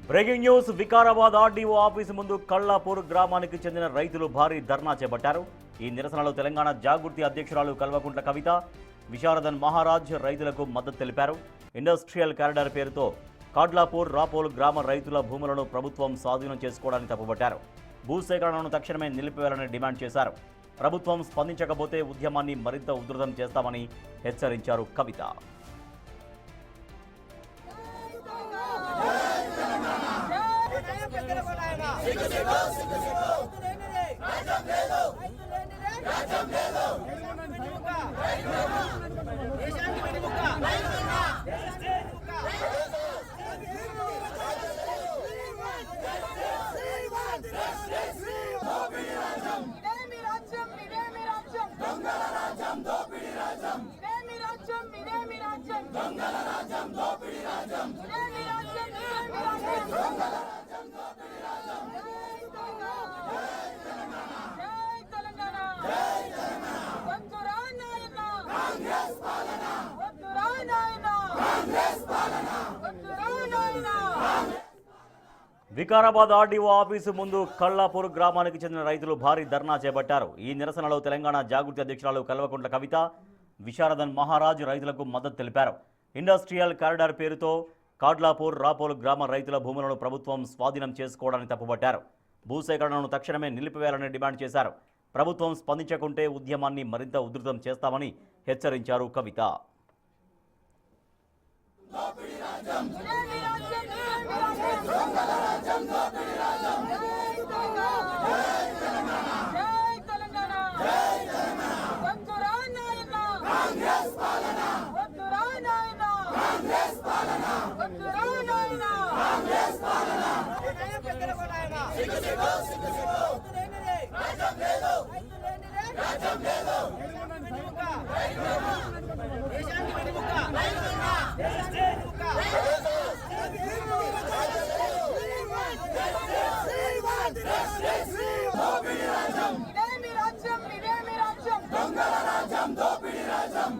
Breaking news. Vikarabad RDO office ముందు కళ్ళాపూర్ గ్రామానికి చెందిన రైతులు భారీ ధర్నా చేపట్టారు. ఈ నిరసనలో తెలంగాణ జాగృతి అధ్యక్షురాలు కల్వకుంట్ల కవిత, విశారదన్ మహారాజ్ రైతులకు మద్దతు తెలిపారు. ఇండస్ట్రియల్ కారిడార్ పేరుతో కాడ్లాపూర్, రాపోల్ గ్రామ రైతుల భూములను ప్రభుత్వం స్వాధీనం చేసుకోవడాన్ని తప్పుపట్టారు. భూసేకరణను తక్షణమే నిలిపివేయాలని డిమాండ్ చేశారు. ప్రభుత్వం స్పందించకపోతే ఉద్యమాన్ని మరింత ఉధృతం చేస్తామని హెచ్చరించారు కవిత. వికారాబాద్ ఆర్డీఓ ఆఫీసు ముందు కళ్ళాపూర్ గ్రామానికి చెందిన రైతులు భారీ ధర్నా చేపట్టారు. ఈ నిరసనలో తెలంగాణ జాగృతి అధ్యక్షురాలు కల్వకుంట్ల కవిత, విశారదన్ మహారాజ్ రైతులకు మద్దతు తెలిపారు. ఇండస్ట్రియల్ కారిడార్ పేరుతో కాడ్లాపూర్, రాపోల్ గ్రామ రైతుల భూములను ప్రభుత్వం స్వాధీనం చేసుకోవడాన్ని తప్పుపట్టారు. భూసేకరణను తక్షణమే నిలిపివేయాలని డిమాండ్ చేశారు. ప్రభుత్వం స్పందించకుంటే ఉద్యమాన్ని మరింత ఉధృతం చేస్తామని హెచ్చరించారు కవిత. దోపిడీ రాజ్యం